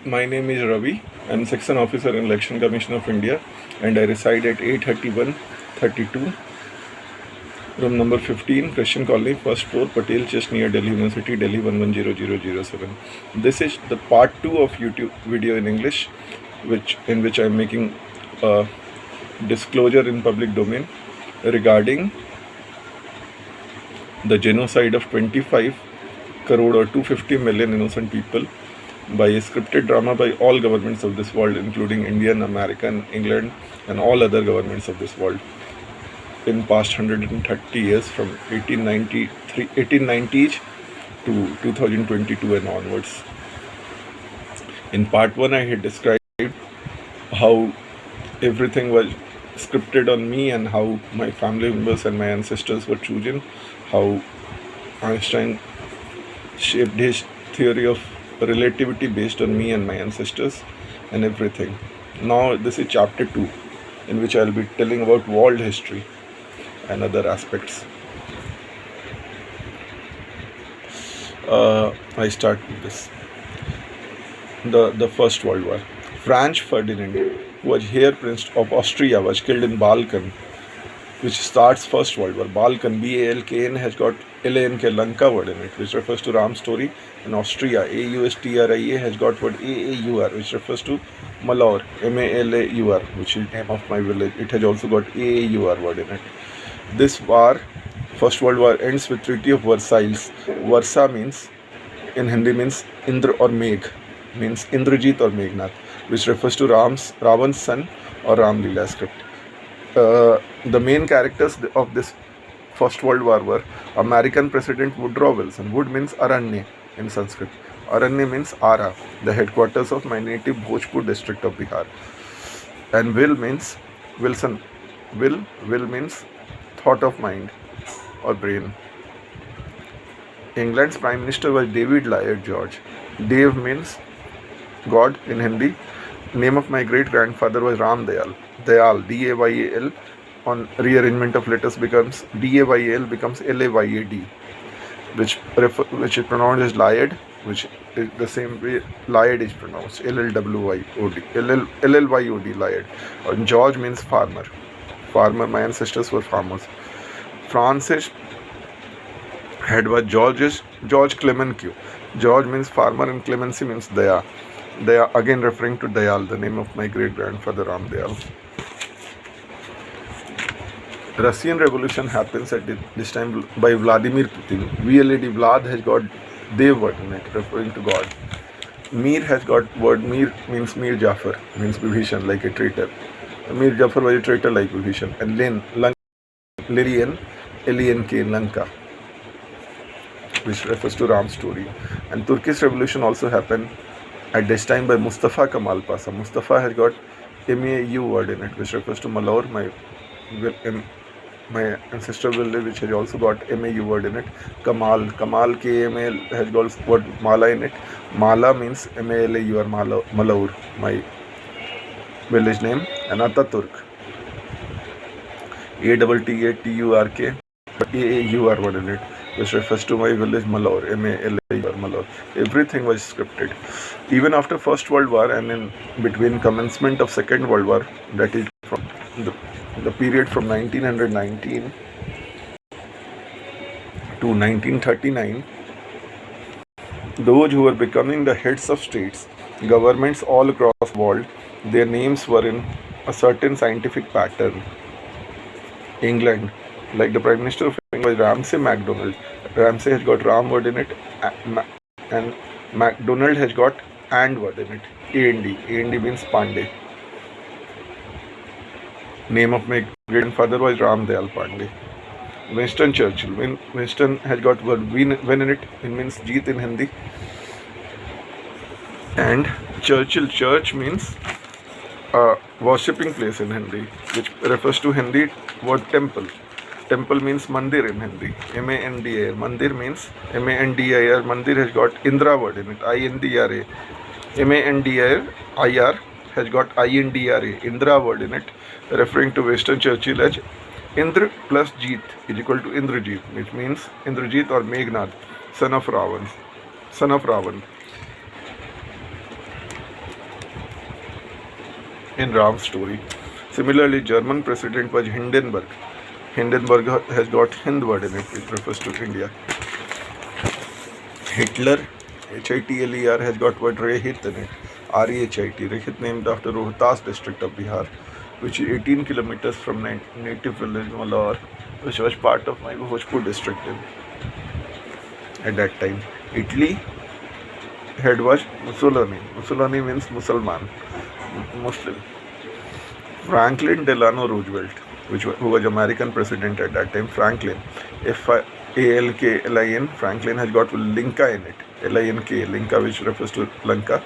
My name is Ravi. I'm Section Officer in Election Commission of India and I reside at 831-32, room number 15, Christian Colony, first floor, Patel Chest near Delhi University, Delhi 110007. This is the part 2 of YouTube video in English, in which I'm making a disclosure in public domain regarding the genocide of 25 crore or 250 million innocent people by a scripted drama by all governments of this world, including Indian, American, England, and all other governments of this world in past 130 years, from 1890s to 2022 and onwards. In part 1, I had described how everything was scripted on me and how my family members and my ancestors were chosen, how Einstein shaped his theory of relativity based on me and my ancestors and everything. Now this is chapter 2, in which I will be telling about world history and other aspects. I start with this. The First World War. Franz Ferdinand, who was heir prince of Austria, was killed in Balkan, which starts First World War. Balkan, Balkan, has got L-A-N-K, Lanka word in it, which refers to Ram's story. In Austria, A-U-S-T-R-I-A, has got word A-A-U-R, which refers to Malaur, M-A-L-A-U-R, which is the name of my village. It has also got A-A-U-R word in it. This war, First World War, ends with Treaty of Versailles. Varsa means, in Hindi means Indra or Megh, means Indrajit or Meghnath, which refers to Ravan's son or Ram Leela script. The main characters of this First World War were American President Woodrow Wilson. Wood means Aranya in Sanskrit. Aranya means Ara, the headquarters of my native Bhojpur district of Bihar. And Will means Wilson. Will means thought of mind or brain. England's Prime Minister was David Lloyd George. Dave means God in Hindi. Name of my great grandfather was Ram Dayal. Dayal, D-A-Y-A-L, on rearrangement of letters becomes D-A-Y-A-L becomes L-A-Y-A-D, which is pronounced as Lyad, which is the same way Lyad is pronounced, L-L-W-Y-O-D, L-L-Y-O-D, Lyad. And George means farmer. Farmer, my ancestors were farmers. France's head was George Clemenceau. George means farmer and clemency means Daya. Daya, again referring to Dayal, the name of my great grandfather Ram Dayal. Russian Revolution happens at this time by Vladimir Putin. VLAD, Vlad has got Dev word in it, referring to God. Mir has got word, Mir means Mir Jafar, means Vibhishan, like a traitor. Mir Jafar was a traitor like Vibhishan. And Lirian, L-E-N-K, Lanka, which refers to Ram's story. And Turkish Revolution also happened at this time by Mustafa Kemal Pasha. Mustafa has got M-A-U word in it, which refers to Malaur, my ancestral village, which has also got M-A-U word in it. Kamal, K-M-A-L, has got word Mala in it. Mala means M-A-L-A-U-R, Malaur, my village name. And Ataturk, A-T-T-A-T-U-R-K, A-A-U-R word in it, which refers to my village Malaur, M-A-L-A-U-R, Malaur. Everything was scripted. Even after First World War and in between commencement of Second World War, that is from the period from 1919 to 1939, those who were becoming the heads of states, governments all across the world, their names were in a certain scientific pattern. England, like the Prime Minister of England was Ramsay MacDonald. Ramsay has got Ram word in it, and MacDonald has got and word in it, A-N-D. A-N-D means Pandey. Name of my grandfather was Ram Dayal Pandey. Winston Churchill. Winston has got word when in it. It means Jeet in Hindi. And Churchill, church means worshipping place in Hindi, which refers to Hindi word temple. Temple means mandir in Hindi. M-A-N-D-I-R. Mandir means M-A-N-D-I-R. Mandir has got Indra word in it. I-N-D-R-A. M-A-N-D-I-R has got I-N-D-R-A. Indra word in it, referring to Winston Churchill as Indra plus Jeet is equal to Indrajit, which means Indrajit or Meghnath, son of Ravan. in Ram's story. Similarly, German president was Hindenburg. Hindenburg has got Hind word in it, which refers to India. Hitler, Hitler, has got word Rehit in it, Rehit. Rehit named after Rohtas district of Bihar, which is 18 kilometers from native village Malor, which was part of my Bhojpur district at that time. Italy head was Mussolini. Mussolini means Musalman, Muslim. Franklin Delano Roosevelt, who was American president at that time. Franklin, Falklin. Franklin has got Linka in it. Link, Linka, which refers to Lanka.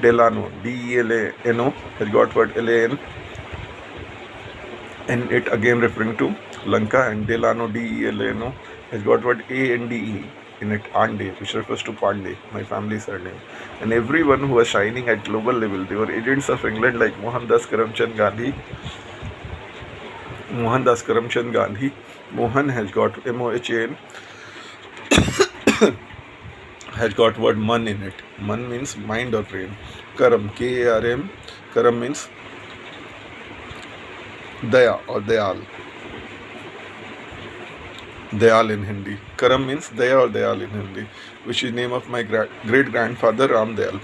Delano, Delano, has got word Lan, and it again referring to Lanka. And Delano, Delano, has got word Ande in it, Ande, which refers to Pandey, my family surname. And everyone who was shining at global level, they were agents of England like Mohandas Karamchand Gandhi. Mohandas Karamchand Gandhi. Mohan has got Mohan, has got word man in it. Man means mind or brain. Karam, Karam. Karam means Daya or Dayal. Dayal in Hindi. Karam means Daya or Dayal in Hindi, which is name of my great grandfather Ram Dayal.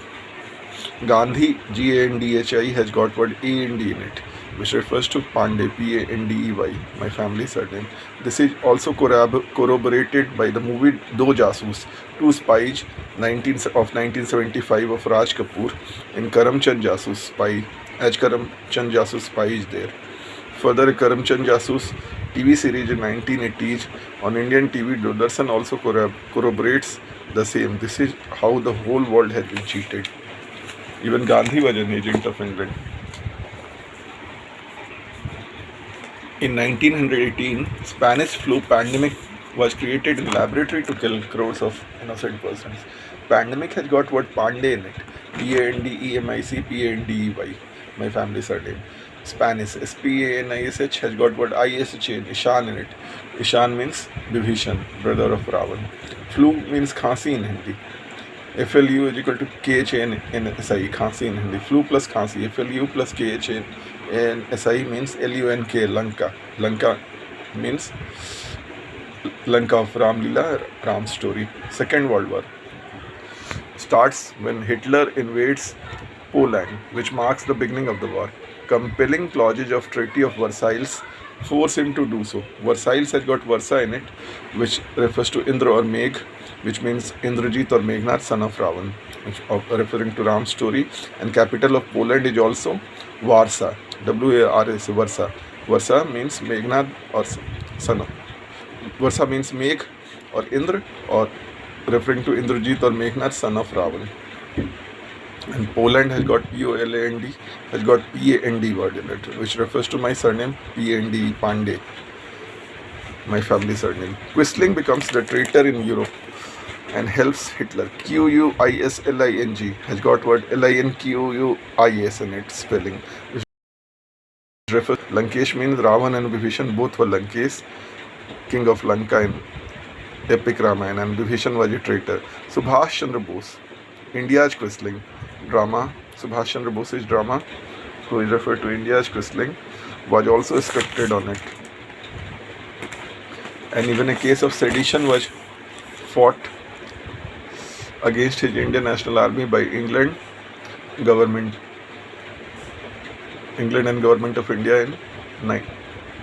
Gandhi, Gandhi, has got word And in it, which refers to Pandey, Pandey, my family surname. This is also corroborated by the movie Do Jasoos, Two Spies, of 1975 of Raj Kapoor, and Karamchand Jasoos Spy, as Karamchand Jasoos Spy is there. Further, Karamchand Jasoos TV series in 1980s on Indian TV, Doordarshan also corroborates the same. This is how the whole world has been cheated. Even Gandhi was an agent of England. In 1918, Spanish flu pandemic was created in laboratory to kill crores of innocent persons. Pandemic has got word Pandey in it. Pandemic, Pandey, my family surname. Spanish, Spanish, has got word Ishan, Ishan in it. Ishan means Vibhishan, brother of Ravan. Flu means Khansi in Hindi. FLU is equal to KHN in SI, Khansi in Hindi. Flu plus Khansi, FLU plus KHN and SI means LUNK, Lanka. Lanka means Lanka of Ram Lila, Ram's story. Second World War starts when Hitler invades Poland, which marks the beginning of the war. Compelling clauses of Treaty of Versailles force him to do so. Versailles has got Versa in it, which refers to Indra or Megh, which means Indrajit or Meghnad, son of Ravan, which referring to Ram's story. And capital of Poland is also Warsaw, W-A-R-S, Warsaw. Warsaw means Meghnad or son of. Warsaw means Megh or Indra, or referring to Indrajit or Meghnad, son of Ravan. And Poland has got Poland, has got Pand word in it, which refers to my surname Pand, Pandey, my family surname. Quisling becomes the traitor in Europe and helps Hitler. Quisling has got word Linquis in its spelling, which refers. Lankesh means Ravan and Vibhishan both were Lankesh, king of Lanka in epic Ramayana, and Vibhishan was a traitor. Subhash Chandra Bose, India's Quisling. Drama, Subhash Chandra Bose's drama, who is referred to India as Quisling, was also scripted on it. And even a case of sedition was fought against his Indian National Army by England and government of India in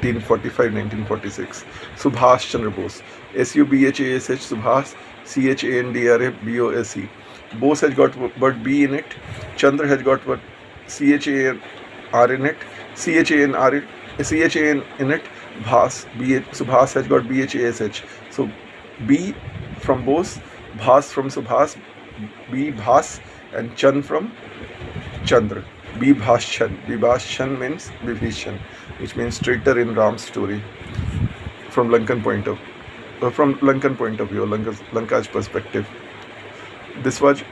1945-1946. Subhash Chandra Bose, Subhash, Subhash, Chandra. Bose has got word B in it. Chandra has got word Chan in it. Chan in it. Bhas, Subhas has got Bhash. So B from Bose, Bhas from Subhas, B Bhas, and Chan from Chandra. B Bhashan. B Bhashan means Vibhishan, which means traitor in Ram's story from Lankan point of view, Lanka's perspective. This was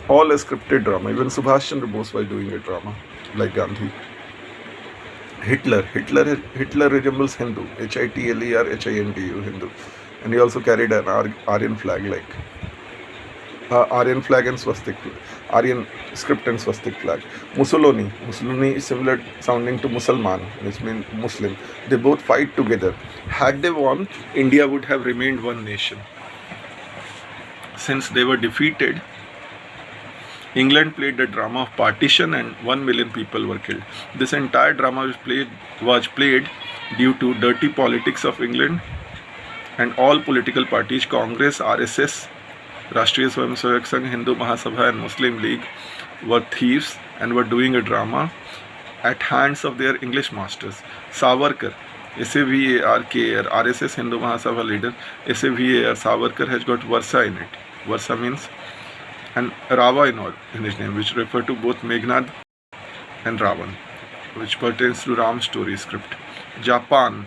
all a scripted drama. Even Subhash Chandra Bose was doing a drama like Gandhi. Hitler resembles Hindu, Hitler, Hindu, and he also carried an Aryan flag, like Aryan flag and swastik. Aryan script and swastik flag. Mussolini is similar sounding to Musalman, which means Muslim. They both fight together. Had they won, India would have remained one nation. Since they were defeated, England played the drama of partition and 1 million people were killed. This entire drama was played due to dirty politics of England, and all political parties, Congress, RSS, Rashtriya Swayamsevak Sangh, Hindu Mahasabha and Muslim League, were thieves and were doing a drama at hands of their English masters. Savarkar, SAVARKR, RSS Hindu Mahasabha leader, SAVAR, Savarkar has got Varsa in it. Varsa means and Rava in his name, which refer to both Meghnad and Ravan, which pertains to Ram's story script. Japan,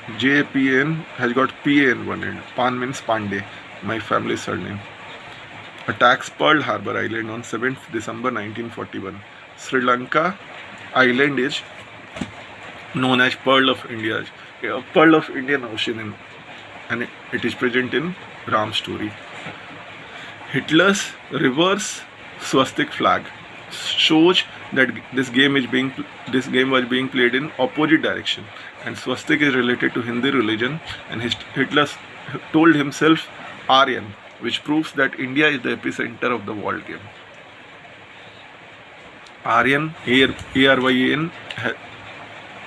JPN has got PA in one end. Pan means Pandey, my family's surname. Attacks Pearl Harbor Island on 7th December 1941. Sri Lanka Island is known as Pearl of India, Pearl of Indian Ocean, and it is present in Ram's story. Hitler's reverse swastik flag shows that this game was being played in opposite direction, and swastik is related to Hindu religion, and Hitler told himself Aryan, which proves that India is the epicenter of the world game. Aryan, A-R-Y-A-N,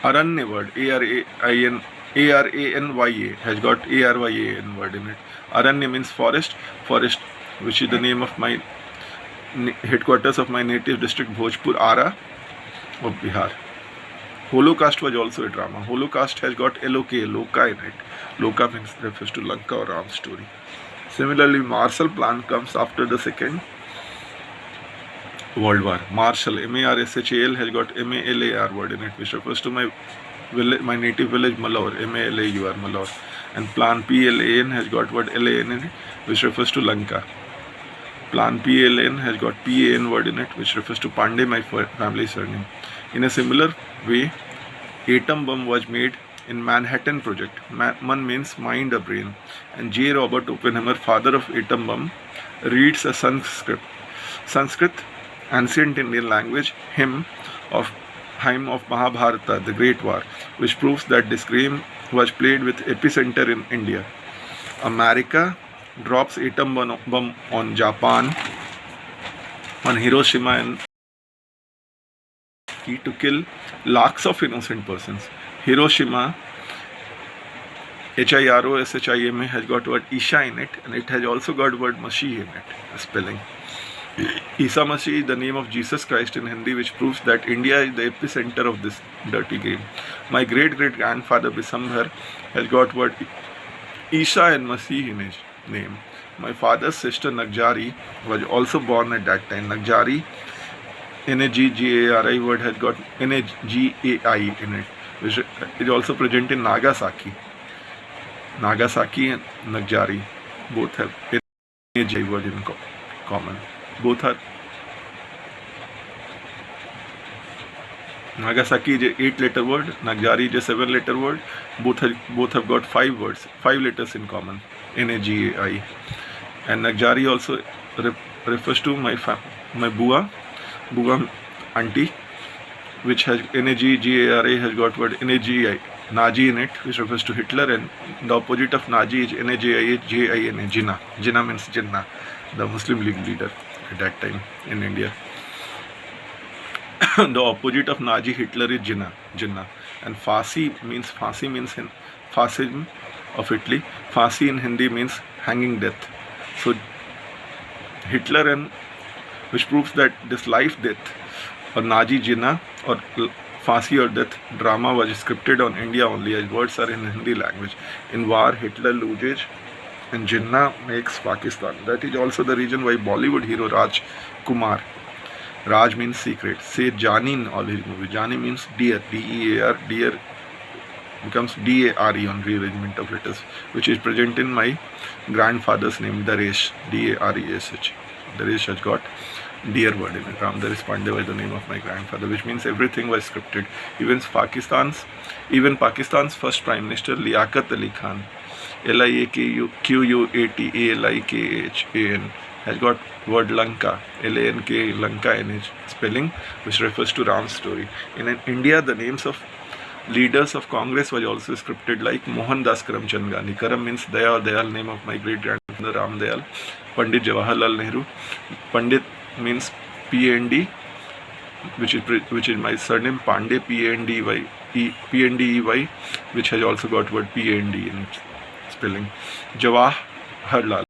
Aranya word, A-R-A-N-Y-A has got A-R-Y-A-N word in it. Aranya means forest, which is the name of my headquarters of my native district Bhojpur, Ara of Bihar. Holocaust was also a drama. Holocaust has got Loka in it. Loka means refers to Lanka or Ram's story. Similarly, Marshall Plan comes after the Second World War. Marshall, M-A-R-S-H-A-L, has got M-A-L-A-R word in it, which refers to my native village Malore, M-A-L-A-U-R, Malore. And Plan P-L-A-N has got word L-A-N in it, which refers to Lanka. Plan P-L-N has got P-A-N word in it, which refers to Pandey, my family's surname. In a similar way, atom bomb was made in Manhattan Project. Man means mind or brain. And J. Robert Oppenheimer, father of atom bomb, reads a Sanskrit, ancient Indian language, hymn of Mahabharata, the Great War, which proves that this game was played with epicenter in India. America drops atom bomb on Japan, on Hiroshima and to kill lakhs of innocent persons. Hiroshima, H-I-R-O-S-H-I-M-A, has got word Isha in it, and it has also got word Masih in it, spelling. Isa Masih is the name of Jesus Christ in Hindi, which proves that India is the epicenter of this dirty game. My great-great-grandfather Bisambhar has got word Isa and Masih in his name. My father's sister Nagjari was also born at that time. Nagjari, N-A-G-G-A-R-I word has got N-A-G-A-I in it, which is also present in Nagasaki. Nagasaki and Nagjari both have N-A-G-I word in common. Both are Nagasaki is a 8-letter word, Nagjari is a 7-letter word. Both have got 5 letters in common. N-A-G-A-I. And Nagjari also refers to my Bua auntie, which has N-A-G-G-A-R-A has got word N-A-G-I, Nazi in it, which refers to Hitler, and the opposite of Nazi is N-A-J-I-J-I-N-A, Jinnah. Jinnah means Jinnah, the Muslim League leader at that time in India. The opposite of Nazi Hitler is Jinnah. And Fasi means in fascism of Italy. Fasi in Hindi means hanging death. So Hitler, and which proves that this life death or Nazi Jinnah or Fasi or death drama was scripted on India only, as words are in Hindi language. In war, Hitler loses and Jinnah makes Pakistan. That is also the reason why Bollywood hero Raj Kumar, Raj means secret, say Jani in all his movies. Jani means deer, D-E-A-R, deer becomes D-A-R-E on rearrangement of letters, which is present in my grandfather's name, Daresh, D-A-R-E-S-H. Daresh has got deer word in it. Ram Daresh Pandey was the name of my grandfather, which means everything was scripted. Even Pakistan's first Prime Minister, Liaquat Ali Khan, L-I-A-Q-U-A-T-A-L-I-K-H-A-N, has got word Lanka, Lank, Lanka in its spelling, which refers to Ram's story. In India, the names of leaders of Congress was also scripted like Mohandas Karamchand Gandhi. Karam means Daya or Dayal, name of my great grandfather Ram Dayal. Pandit Jawaharlal Nehru. Pandit means PND, which is my surname Pandey, PNDEY, which has also got word PND in its spelling. Jawaharlal,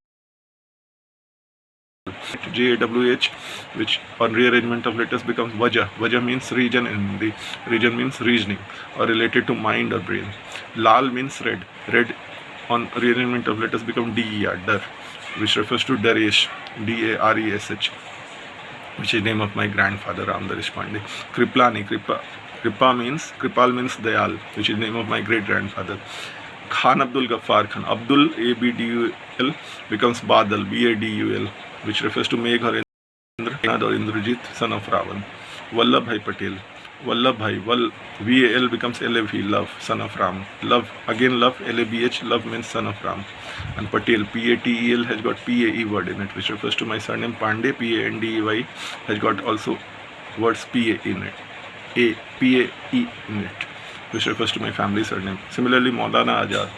JAWH, which on rearrangement of letters becomes Vajah. Vajah means region in Hindi. Region means reasoning or related to mind or brain. Lal means red. Red on rearrangement of letters becomes DER, Dar, which refers to Daresh, DARESH, which is name of my grandfather Ram Daresh Pandey. Kriplani, Kripal means Dayal, which is name of my great grandfather. Khan Abdul Ghaffar Khan. Abdul, ABDUL, becomes Badal, BADUL, which refers to Megh or Indra or Indrajit, son of Ravan. Vallabhbhai Patel. Vallabhbhai, VAL becomes LAV, love, son of Ram. Love, again love, LABH, love means son of Ram. And Patel, PATEL, has got PAE word in it, which refers to my surname Pandey, PANDEY, has got also words PA in it, PAE in it, which refers to my family surname. Similarly, Maulana Azad,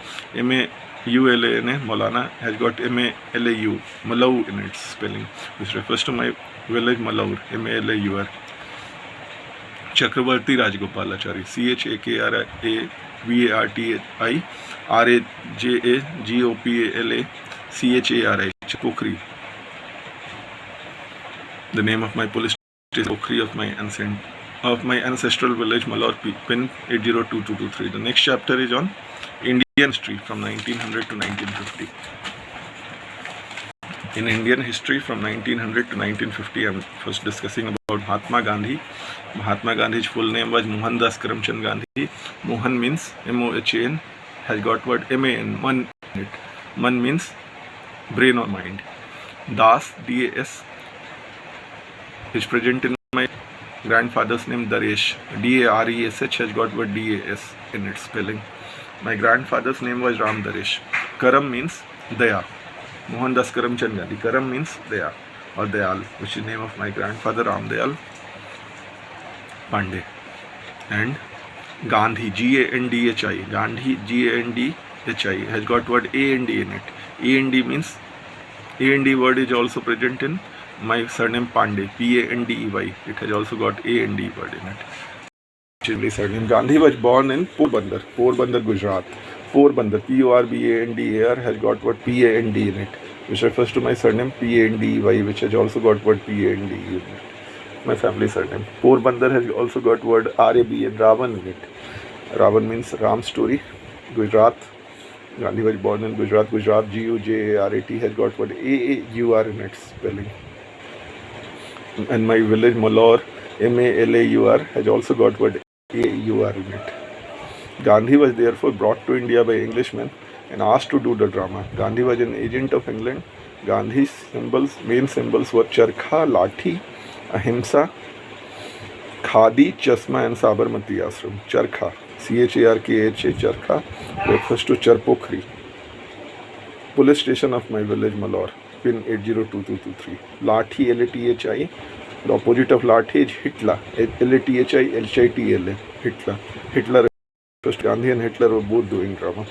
MAULANA, Maulana, has got MALAU, Malau in its spelling, which refers to my village Malaur, MALAUR. Chakravarti Rajagopalachari, CHAKRAVARTI, RAJAGOPALA, CHARI, Chakokri. The name of my police is Chakokri of my ancestral village Malor, pin 802223. The next chapter is on Indian history from 1900 to 1950. In Indian history from 1900 to 1950, I am first discussing about Mahatma Gandhi. Mahatma Gandhi's full name was Mohandas Karamchand Gandhi. Mohan means MOHAN, has got word MAN, Man in it. Man means brain or mind. Das, DAS, is present in my grandfather's name Daresh. DARESH has got word DAS in its spelling. My grandfather's name was Ram Daresh. Karam means Daya. Mohandas Karamchand Gandhi. Karam means Daya or Dayal, which is name of my grandfather Ram Dayal Pandey. And Gandhi, GANDHI. Gandhi, GANDHI, has got word AND in it. AND means, AND word is also present in my surname Pandey, PANDEY. It has also got AND word in it. Surname. Gandhi was born in Porbandar, Gujarat. Porbandar, PORBANDAR, has got word PAND in it, which refers to my surname PANDEY, which has also got word PAND in it. My family surname. Porbandar has also got word RABN, Ravan in it. Ravan means Ram story. Gujarat. Gandhi was born in Gujarat. Gujarat, GUJARAT, has got word AAUR in its spelling. And my village Malor, MALAUR, has also got word AUR in it. Gandhi was therefore brought to India by Englishmen and asked to do the drama. Gandhi was an agent of England. Gandhi's main symbols were Charkha, Lathi, Ahimsa, Khadi, Chasma, and Sabarmati Ashram. Charkha, CHARKHA, Charkha, refers to Charpokri. Police station of my village Malor, pin 802223. Lathi, LATHI. The opposite of Lathi is Hitler, LATHI, HITLA, Hitler. Hitler refers to Gandhi and Hitler were both doing drama.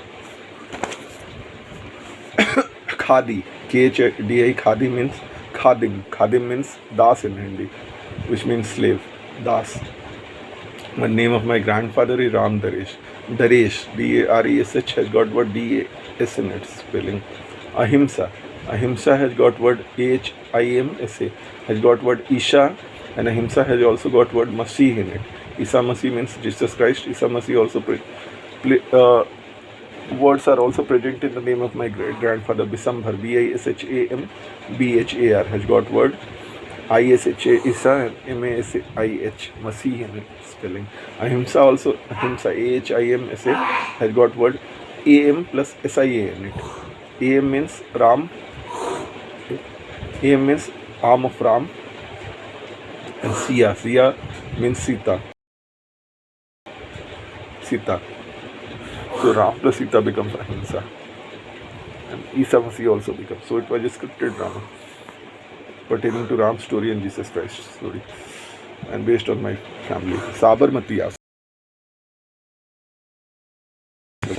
Khadi, KHDI, Khadi means Khadim. Khadim means Das in Hindi, which means slave. Das. The name of my grandfather is Ram Daresh. Daresh, DARESH, has got word DAS in its spelling. Ahimsa. Ahimsa has got word HIMSA, has got word Isha, and Ahimsa has also got word Masih in it. Isa Masih means Jesus Christ. Isa Masih also words are also present in the name of my great grandfather Bisambhar, BISHAM, has got word ISHA, Isa, and MASIH, Masih in its spelling. Ahimsa also, Ahimsa, AHIMSA, has got word AM plus SIA in it. AM means Ram, AM means arm of Ram, and Sia means Sita. So Ram plus Sita becomes Ahimsa, and Isa Masih also becomes. So it was a scripted drama. pertaining to Ram's story and Jesus Christ's story, and based on my family. Sabarmati Ashram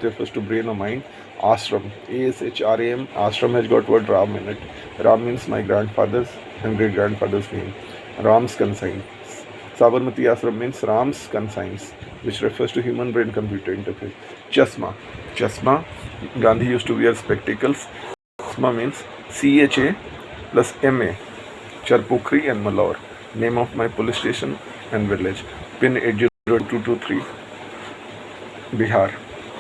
refers to brain or mind. Ashram, ASHRAM, Ashram has got word Ram in it. Ram means my grandfather's and great grandfather's name. Ram's conscience. Sabarmati Ashram means Ram's conscience, which refers to human brain computer interface. Chasma. Chasma, Gandhi used to wear spectacles. Chasma means CHA plus MA. Charpokri and Malaur. Name of my police station and village. Pin 80223. Bihar.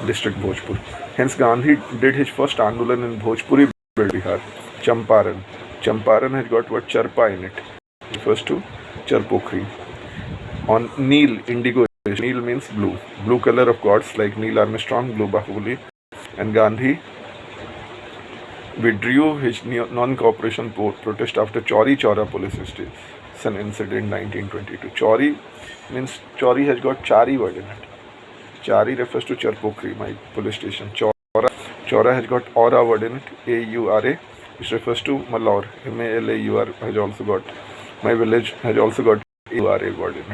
District Bhojpur. Hence Gandhi did his first Andolan in Bhojpuri, Bihar. Champaran. Champaran has got word Charpa in it. Refers to Charpokri. On Neel, indigo. Neel means blue. Blue color of gods like Neil Armstrong, Blue Bahubali. And Gandhi withdrew his non-cooperation protest after Chauri Chaura police station incident in 1922. Chauri means Chauri has got Chari word in it. Chari refers to Charpokri, my police station. Chaura has got Aura word in it, AURA, which refers to Malaur, MALAUR has also got, my village has also got AURA word in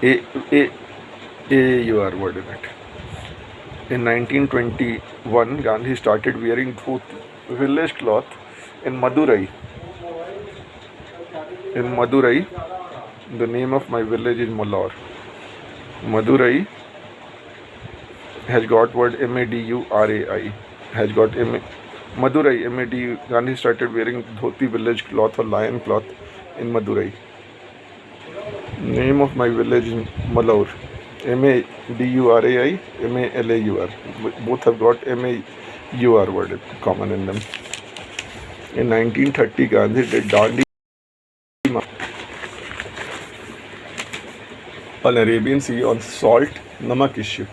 it. AUR word in it. In 1921, Gandhi started wearing dhoti, village cloth, in Madurai. In Madurai, the name of my village is Malaur. Madurai has got word MADURAI, has got Madurai, MADU. Gandhi started wearing dhoti, village cloth or lion cloth in Madurai. Name of my village is Malaur. MADURAI, MALAUR. Both have got MAUR word common in them. In 1930, Gandhi did Dandi on Arabian Sea on salt, namak issue.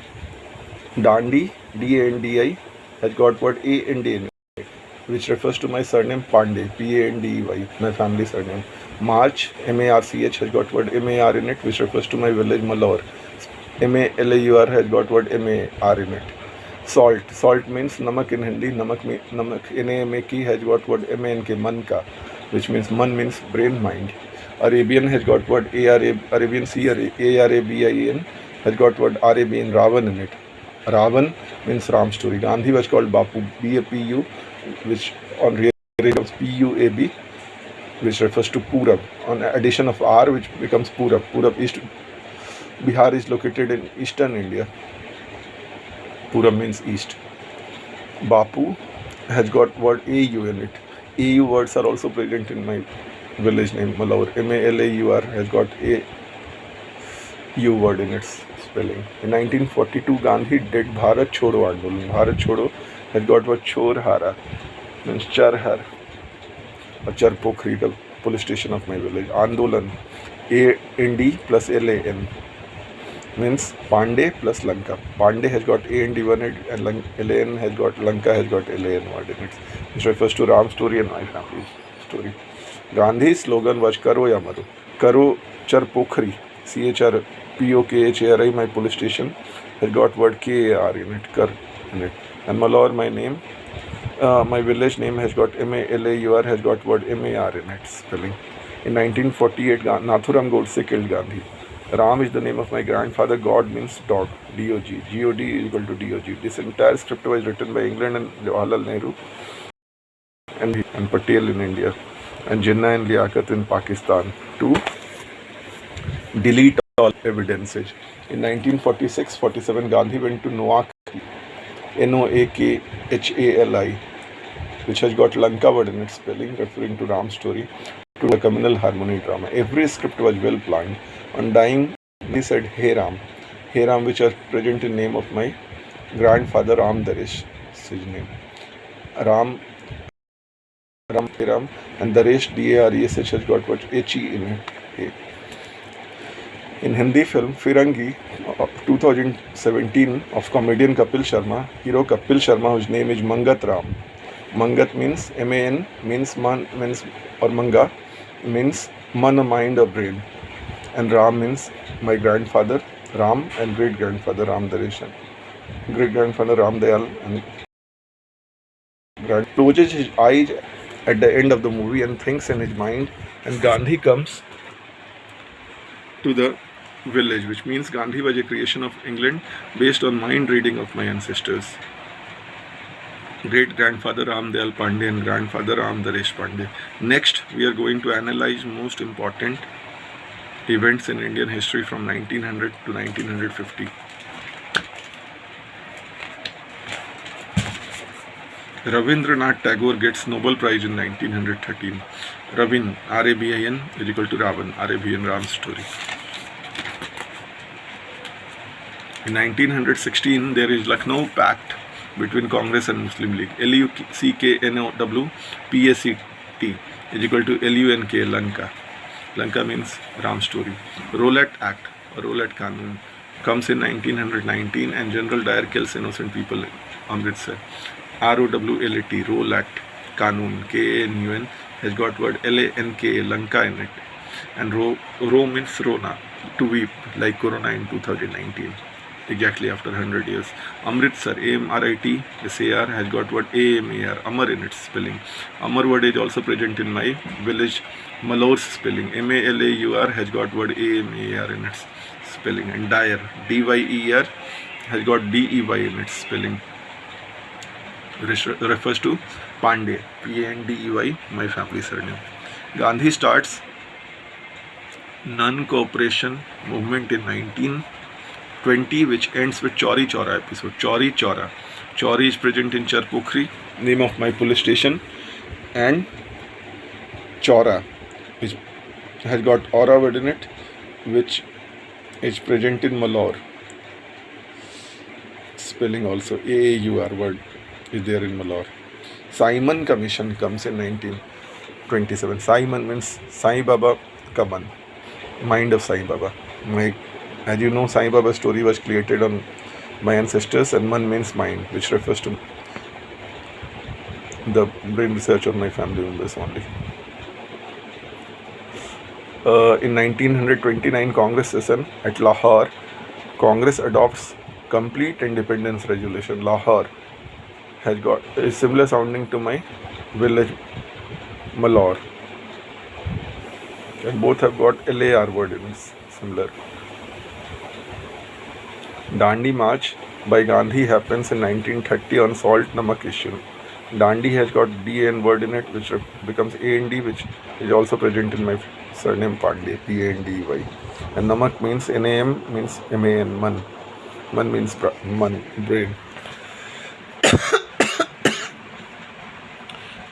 Dandi, DANDI, has got word AND in it, which refers to my surname Pandey, PANDEY, my family surname. March, MARCH, has got word MAR in it, which refers to my village Malaur. MALAUR has got word MAR in it. Salt means namak in Hindi. Namak NAMAK has got word MANK, manka, which means man means brain, mind. Arabian has got word Arabian Sea, ARABIAN, has got word RAB in Ravan in it. Ravan means Ram story. Gandhi was called Bapu, BAPU, which on real becomes PUAB, which refers to Purab. On addition of R, which becomes Purab. Purab East. Bihar is located in eastern India. Purab means east. Bapu has got word AU in it. AU words are also present in my village name Malaur. MALAUR has got AU word in its spelling. In 1942, Gandhi did Bharat Chodo Andolan. Bharat Chodo has got word Chor Hara, means Charhar or Charpokri, the police station of my village. Andolan, AND plus LAN, means Pandey plus Lanka. Pandey has got AND word in it, and LAN has got, Lanka has got LAN word in it, which refers to Ram's story and my family's story. Gandhi's slogan was Karo ya Maro. Karo Charpokri, CHRPOKHARI, my police station, has got word KAR in it, Kar in it. And Malaur, my name, my village name has got MALAUR, has got word MAR in its spelling. In 1948, Nathuram Godse killed Gandhi. Ram is the name of my grandfather. God means dog, DOG. GOD is equal to DOG. This entire script was written by England and Jawaharlal Nehru and Patel in India, and Jinnah and Liaquat in Pakistan to delete all evidences. In 1946-47, Gandhi went to Noakhali, NOAKHALI, which has got Lanka word in its spelling, referring to Ram's story, to the communal harmony drama. Every script was well planned. On dying, he said, Hey Ram, which are present in name of my grandfather Ram Daresh, his name. Ram, and Daresh, DARESH, has got what HE in it. In Hindi film Firangi of 2017 of comedian Kapil Sharma, hero Kapil Sharma, whose name is Mangat Ram. Mangat means MAN, means man, means or Manga means man, a mind, or brain. And Ram means my grandfather Ram and great grandfather Ram Daresh, great grandfather Ram Dayal, and closes his eyes at the end of the movie and thinks in his mind, and Gandhi comes to the village, which means Gandhi was a creation of England based on mind reading of my ancestors. Great grandfather Ramdayal Pandey and grandfather Ram Daresh Pandey. Next, we are going to analyze most important events in Indian history from 1900 to 1950. Rabindranath Tagore gets Nobel Prize in 1913. Rabin, R-A-B-I-N, is equal to Ravan, R-A-B-N, Ram's story. In 1916, there is Lucknow Pact between Congress and Muslim League. Lucknow P-A-C-T is equal to Lunk, Lanka. Lanka means Ram's story. Rowlatt Act, or Rowlatt Kanun, comes in 1919 and General Dyer kills innocent people in Amritsar. R-O-W-L-A-T, Rowlatt Kanun, K-A-N-U-N, has got word L-A-N-K, Lanka in it. And Ro means Rona, to weep, like Corona in 2019, exactly after 100 years. Amritsar, A-M-R-I-T-S-A-R, has got word A-M-A-R, Amar in its spelling. Amar word is also present in my village Malore's spelling. M-A-L-A-U-R has got word A-M-A-R in its spelling. And Dyer, D-Y-E-R, has got D-E-Y in its spelling. Refers to Pandey, P-A-N-D-E-Y, my family surname. Gandhi starts non-cooperation movement in 1920, which ends with Chauri Chaura episode. Chauri Chaura. Chauri is present in Charpokhri, name of my police station, and Chaura, which has got aura word in it, which is present in Malore. Spelling also A-A-U-R word is there in Malore. Simon Commission comes in 1927. Simon means Sai Baba Kaman, mind of Sai Baba. As you know, Sai Baba's story was created on my ancestors, and Man means mind, which refers to the brain research of my family members only. In 1929 Congress session at Lahore, Congress adopts complete independence resolution. Lahore has got is similar sounding to my village Malore, and both have got LAR word in similar. Dandi March by Gandhi happens in 1930 on salt namak issue. Dandi has got D-N word in it, which becomes A-N-D, which is also present in my surname Pandey, P-A-N-D-Y. And namak means N-A-M, means M-A-N, man. Man means brain.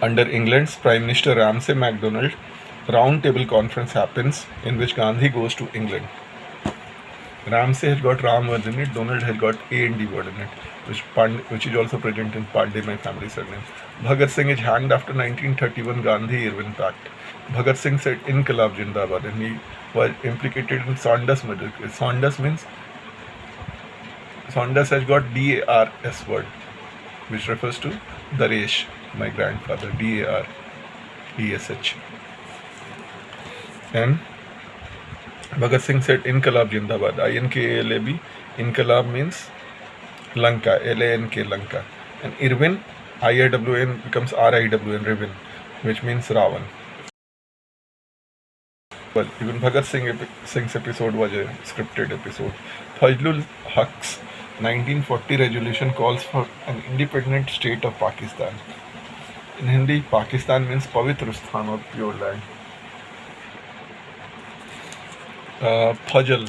Under England's Prime Minister Ramsay MacDonald, round table conference happens in which Gandhi goes to England. Ramsay has got Ram word in it, Donald has got A&D word in it, which is also present in Pandey, my family surname. Bhagat Singh is hanged after 1931 Gandhi-Irwin Pact. Bhagat Singh said Inqilab Jindabad, and he was implicated in Saunders murder. Saunders has got D-A-R-S word, which refers to Daresh, my grandfather, D-A-R-E-S-H. And Bhagat Singh said Inqilab Jindabad, I-N-K-A-L-A-B. Inqilab means Lanka, L-A-N-K, Lanka. And Irwin, I-I-W-N becomes R-I-W-N, Rivin, which means Ravan. Well, even Bhagat Singh's episode was a scripted episode. Fazlul Huq's 1940 resolution calls for an independent state of Pakistan. In Hindi, Pakistan means Pavitra Sthan or pure land. Fazlul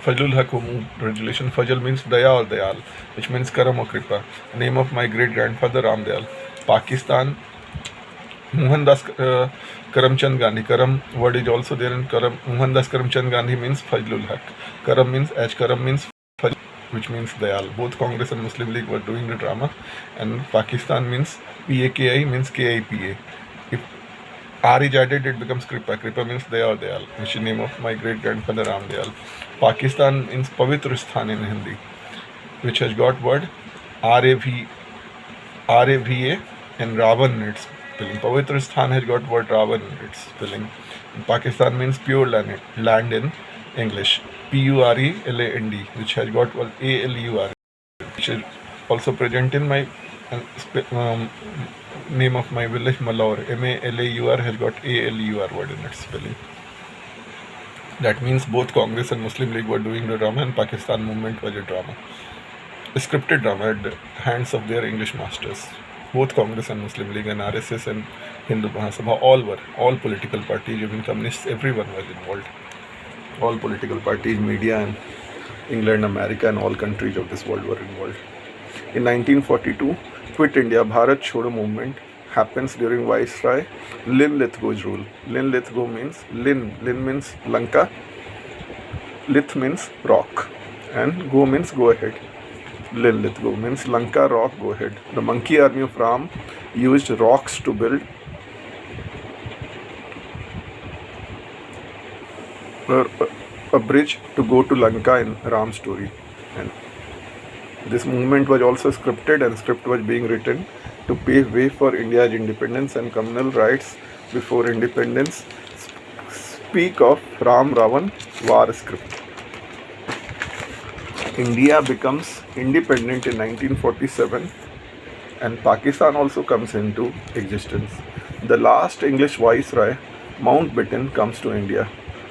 Huq resolution. Fazl means Daya or Dayal, which means Karam or Kripa. Name of my great grandfather Ramdayal. Pakistan, Mohandas Karamchand Gandhi. Karam word is also there in Karam. Mohandas Karamchand Gandhi means Fazlul Huq. Karam means Fazl, which means Dayal. Both Congress and Muslim League were doing the drama, and Pakistan means P-A-K-I means K-I-P-A. If R is added, it becomes Kripa. Kripa means Daya or Dayal, which is the name of my great grandfather Ramdayal. Pakistan means Pavitra Sthan in Hindi, which has got word R-A-V-A and Ravan in its spelling. Pavitra Sthan has got word Ravan in its spelling. And Pakistan means pure land in English. P-U-R-E-L-A-N-D, which has got word A-L-U-R, which is also present in my And name of my village Malaur, Malaur, has got ALUR word in its spelling. That means both Congress and Muslim League were doing the drama, and Pakistan movement was a drama, a scripted drama at the hands of their English masters. Both Congress and Muslim League and RSS and Hindu Mahasabha all political parties, even communists, everyone was involved. All political parties, media, and England, America, and all countries of this world were involved. In 1942, Quit India Bharat Chodo movement happens during Viceroy Linlithgow's rule. Linlithgow means Lin means Lanka, Lith means rock, and go means go ahead. Linlithgow means Lanka, rock, go ahead. The monkey army of Ram used rocks to build a bridge to go to Lanka in Ram's story. And this movement was also scripted, and script was being written to pave way for India's independence and communal rights before independence. Speak of Ram Ravan war script. India becomes independent in 1947, and Pakistan also comes into existence. The last English viceroy, Mountbatten, comes to India.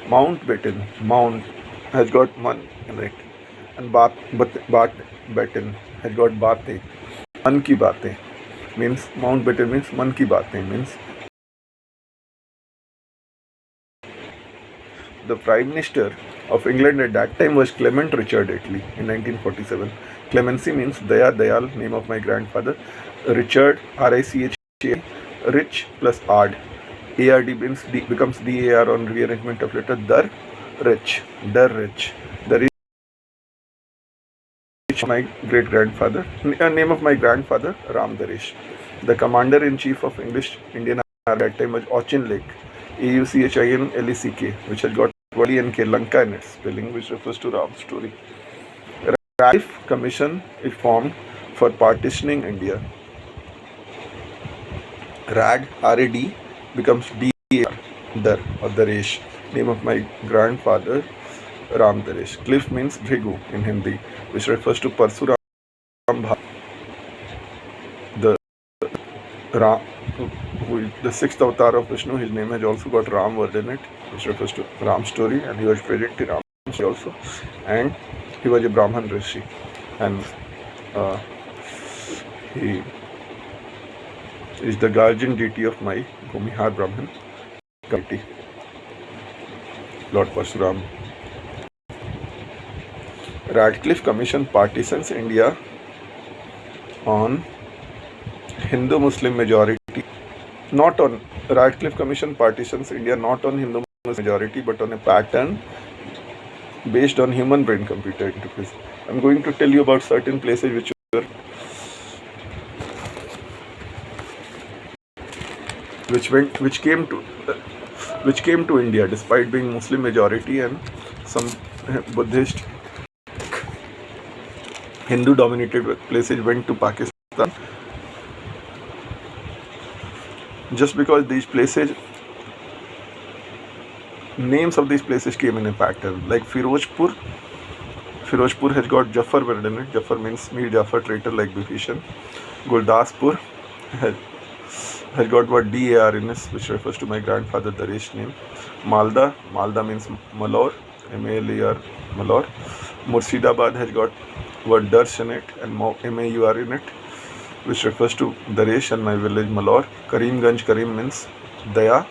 Mountbatten, Mount has got man in it, and Batten has got Bate. Man ki Bate means Mountbatten means Man ki Bate means the Prime Minister of England at that time was Clement Richard Attlee in 1947. Clemency means Daya Dayal, name of my grandfather. Richard, R-I-C-H-A, rich plus ard. ARD means becomes DAR on rearrangement of letter. Dar, rich. Dar, rich. The rich, my great grandfather. Name of my grandfather, Ram Daresh. The commander-in-chief of English Indian Army at that time was Auchin Lake. AUCHINLECK, which has got Wali and Lanka in its spelling, which refers to Ram's story. RAG Commission is formed for partitioning India. RAG, RAD, becomes DAR, Dar or Daresh, name of my grandfather, Ram Daresh. Cliff means Bhigu in Hindi, which refers to Parsuram Bhat. The sixth avatar of Vishnu, his name has also got Ram word in it, which refers to Ram's story, and he was present in Ram's story also, and he was a Brahman Rishi, and he is the guardian deity of my Bhumihar Brahman deity, Lord Parsuram. Radcliffe Commission partitions India on Hindu-Muslim majority. Not on Radcliffe Commission partitions India not on Hindu-Muslim majority, but on a pattern based on human brain-computer interface. I'm going to tell you about certain places which came to India despite being Muslim majority, and some Buddhist Hindu dominated places went to Pakistan, just because these places, names of these places came in a pattern. Like Firozpur has got Jafar word in it. Jafar means Mir Jafar, traitor like Bibhishan. Gurdaspur has got word DAR in it, which refers to my grandfather Daresh name. Malda means Malor, MALAR, Malor. Murshidabad has got word Darsh in it and MAUR in it, which refers to Daresh and my village Malor. Karim means Daya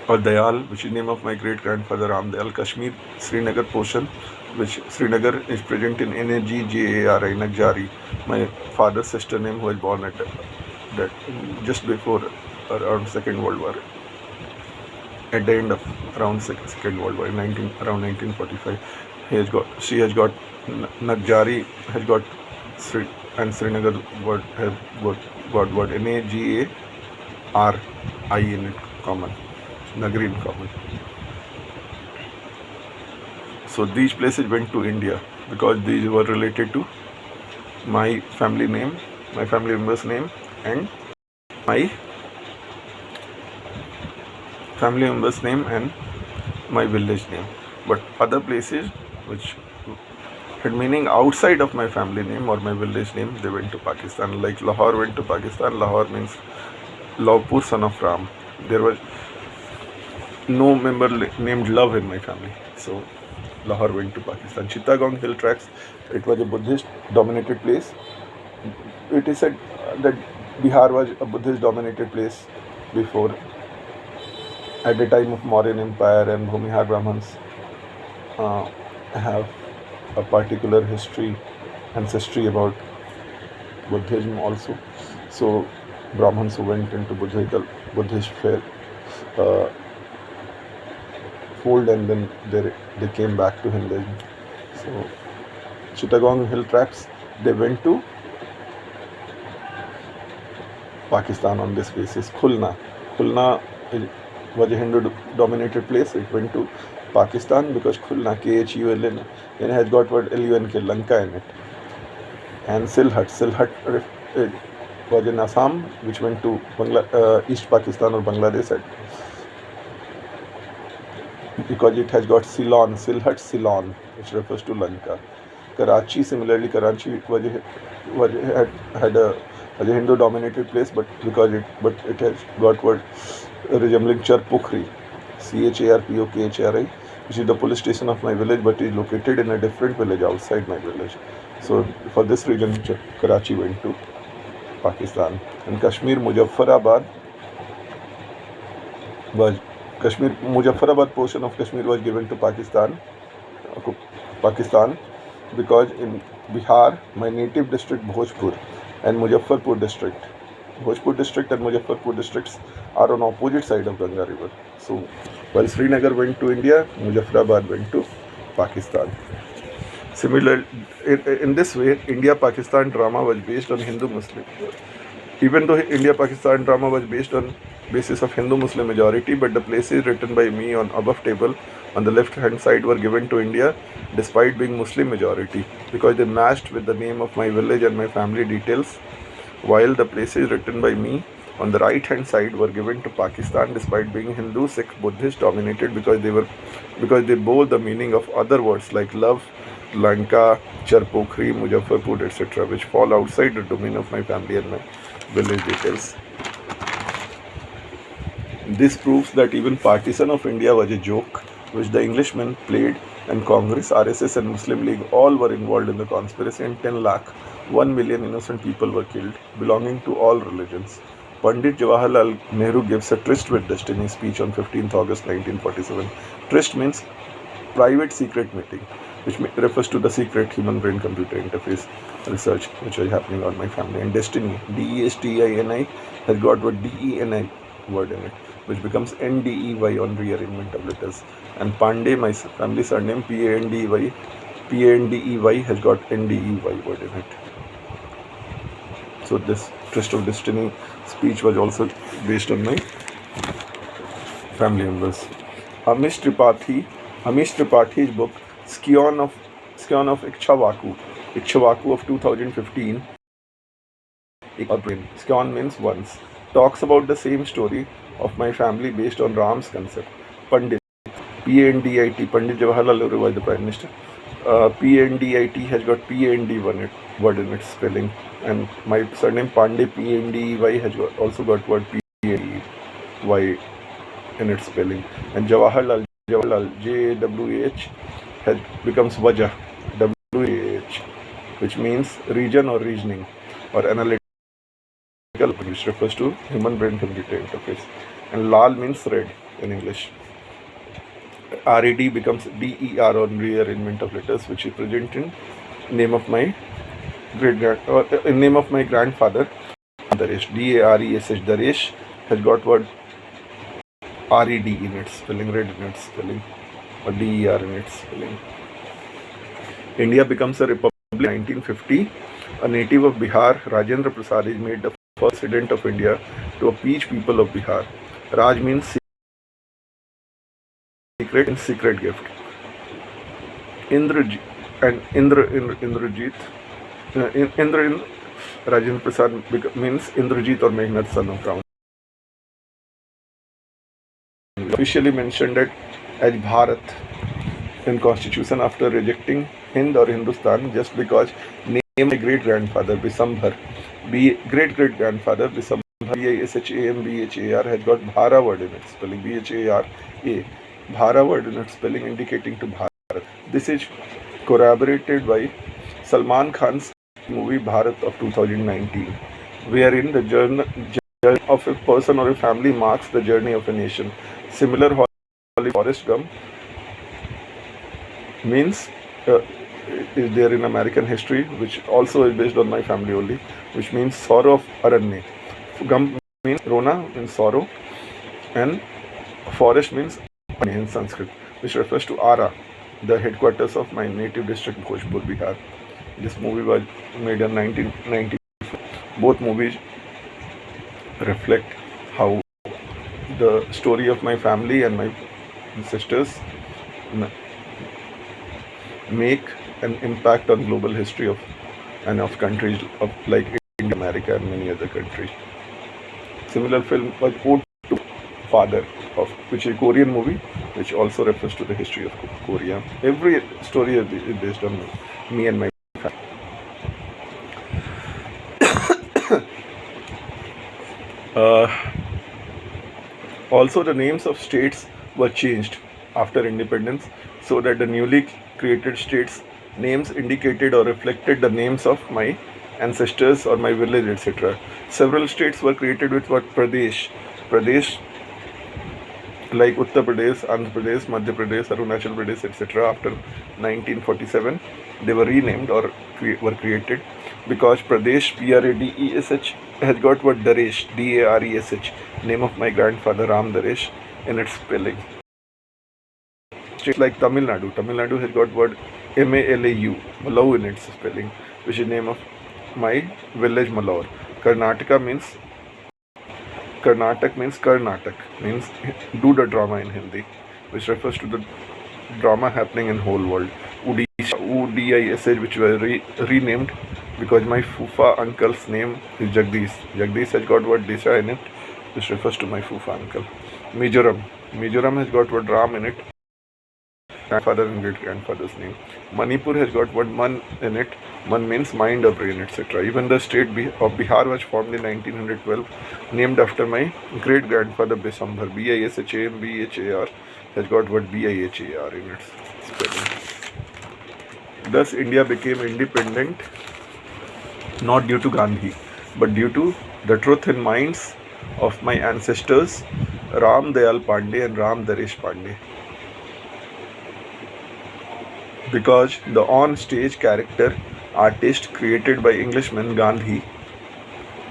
or Dayal, which is name of my great grandfather Ram Dayal. Kashmir, Srinagar portion, which Srinagar is present in NAGJARI, Nagjari, my father's sister name, who was born at that just before around Second World War, at the end of around Second World War, around 1945. She has got Nagjari has got and Srinagar word have got word NAGARI in it common, Nagari in common. So these places went to India because these were related to my family name, my family member's name, and my family member's name and my village name. But other places which had meaning outside of my family name or my village name, they went to Pakistan. Like Lahore went to Pakistan. Lahore means Lavpur, son of Ram. There was no member named Love in my family, so Lahore went to Pakistan. Chittagong hill tracks, it was a Buddhist dominated place. It is said that Bihar was a Buddhist dominated place before, at the time of Mauryan Empire, and Bhumihar Brahmins have a particular history, ancestry about Buddhism also. So Brahmins who went into Buddhist faith fold, and then they came back to Hinduism. So Chittagong hill tracks, they went to Pakistan on this basis. Khulna was a Hindu dominated place. It went to Pakistan because Khulna, Khuln, has got word Lunk, Lanka in it. And Silhat was in Assam, which went to East Pakistan or Bangladesh, because it has got Silhan, which refers to Lanka. Karachi, similarly, Karachi had a Hindu-dominated place, but it has got word resembling Charpokhri, Charpokhri, which is the police station of my village, but is located in a different village outside my village. So for this reason, Karachi went to Pakistan. And Muzaffarabad portion of Kashmir was given to Pakistan, because in Bihar, my native district Bhojpur and Muzaffarpur district and Muzaffarpur districts are on opposite side of Ganga river. So while Srinagar went to India, Muzaffarabad went to Pakistan. Similarly, in this way, India-Pakistan drama was based on Hindu-Muslim. Even though India-Pakistan drama was based on basis of Hindu-Muslim majority, but the places written by me on above table on the left-hand side were given to India despite being Muslim majority, because they matched with the name of my village and my family details, while the places written by me on the right-hand side were given to Pakistan despite being Hindu, Sikh, Buddhist dominated, because they bore the meaning of other words like love, Lanka, Charpokhri, Muzaffarpur, etc., which fall outside the domain of my family and my village details. This proves that even partition of India was a joke which the Englishmen played, and Congress, RSS and Muslim League all were involved in the conspiracy, and 1 million innocent people were killed, belonging to all religions. Pandit Jawaharlal Nehru gives a Tryst with Destiny speech on 15th August 1947. Tryst means private secret meeting, which refers to the secret human brain computer interface research which was happening on my family. And Destiny, DESTINI, has got what DENI word in it, which becomes NDEY on rearrangement of letters. And Pandey, my family surname, PANDEY, has got NDEY word in it. So this Tryst of Destiny speech was also based on my family members. Amish Tripathi's book Scion of Ikshvaku of 2015, Scion means once, talks about the same story of my family based on Ram's concept. Pandit, PANDIT, Pandit Jawaharlal Nehru was the Prime Minister. PANDIT has got PAND word in its spelling, and my surname Pandey, PANDEY, has also got word PANDY in its spelling. And Jawaharlal, JWAH, becomes Wajah, WAH, which means region or reasoning or analytical, which refers to human brain computer interface. And Lal means red in English. RED becomes DER on rearrangement of letters, which is present in name of my grandfather, Daresh. DARESH, Daresh, has got word RED in its spelling, red in its spelling, or DER in its spelling. India becomes a republic in 1950. A native of Bihar, Rajendra Prasad, is made the first president of India to appease people of Bihar. Raj means secret and secret gift. Indrajit, Rajendra Prasad means Indrajit or Meghnad, son of Ram. Officially mentioned as Bharat in Constitution after rejecting Hind or Hindustan just because name my great grandfather Bisambhar, great great grandfather Bisambhar, Bishambhar has got Bhara word in its spelling, Bhara, Bhara word in its spelling indicating to Bharat. This is corroborated by Salman Khan's movie Bharat of 2019, wherein the journey of a person or a family marks the journey of a nation. Similar, Forrest Gump means is there in American history, which also is based on my family only, which means sorrow of Aranya. Gump means Rona means sorrow, and forest means in Sanskrit, which refers to Ara, the headquarters of my native district, Bhojpur, Bihar. This movie was made in 1990. Both movies reflect how the story of my family and my sisters make an impact on global history of countries of like India, America, and many other countries. Similar film was Ode to Father, of which is a Korean movie, which also refers to the history of Korea. Every story is based on me and my family. Also, the names of states were changed after independence so that the newly created states' names indicated or reflected the names of my ancestors or my village, etc. Several states were created with what Pradesh, like Uttar Pradesh, Andhra Pradesh, Madhya Pradesh, Arunachal Pradesh, etc. After 1947, they were renamed or were created because Pradesh, Pradesh, has got what Daresh, Daresh, name of my grandfather Ram Daresh in its spelling. States like Tamil Nadu has got word Malau, Malau in its spelling, which is name of my village Malaur. Karnataka means Karnatak, means do the drama in Hindi, which refers to the drama happening in whole world. Udisha, which were renamed because my Fufa uncle's name is Jagdish. Jagdish has got word Disha in it, which refers to my Fufa uncle. Mizoram has got word Ram in it, grandfather and great grandfather's name. Manipur has got word Man in it. Man means mind or brain, etc. Even the state of Bihar was formed in 1912, named after my great grandfather Bisambhar. Bishambhar has got word Bihar in its spelling. Thus, India became independent not due to Gandhi, but due to the truth in minds of my ancestors Ram Dayal Pandey and Ram Daresh Pandey. Because the on-stage character artist created by Englishman Gandhi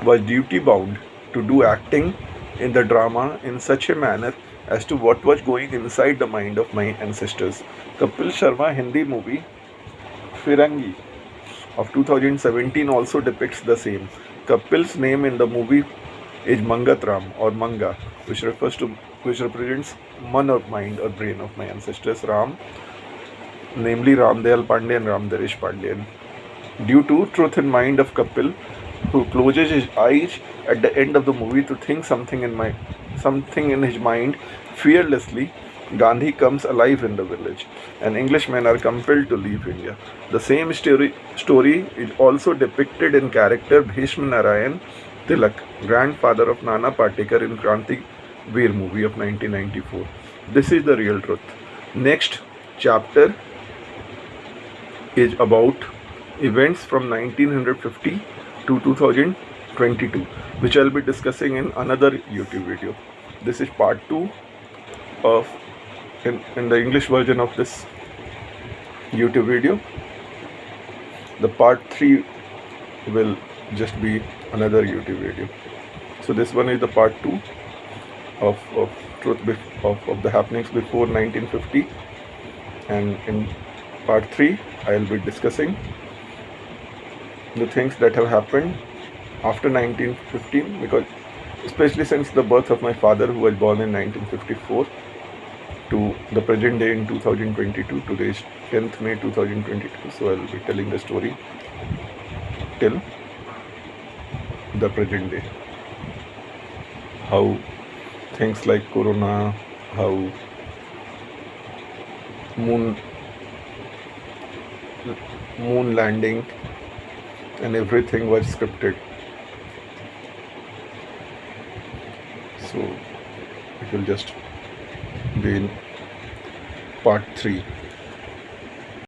was duty-bound to do acting in the drama in such a manner as to what was going inside the mind of my ancestors. Kapil Sharma Hindi movie Firangi of 2017 also depicts the same. Kapil's name in the movie is Mangatram or Manga, which represents man or mind or brain of my ancestors Ram, namely Ram Dayal Pandey and Ram Daresh Pandey. Due to truth in mind of Kapil, who closes his eyes at the end of the movie to think something in his mind fearlessly, Gandhi comes alive in the village, and Englishmen are compelled to leave India. The same story is also depicted in character Bhishma Narayan Tilak, grandfather of Nana Patekar in Kranti Veer movie of 1994. This is the real truth. Next chapter is about events from 1950 to 2022, which I'll be discussing in another YouTube video. This is part 2 of in the English version of this YouTube video. The part 3 will just be another YouTube video. So this one is the part 2 of truth of the happenings before 1950, and in part 3 I will be discussing the things that have happened after 1915, because especially since the birth of my father, who was born in 1954, to the present day in 2022, today is 10th May 2022, so I will be telling the story till the present day. How things like Corona, how moon landing, and everything was scripted. So it will just be in part 3.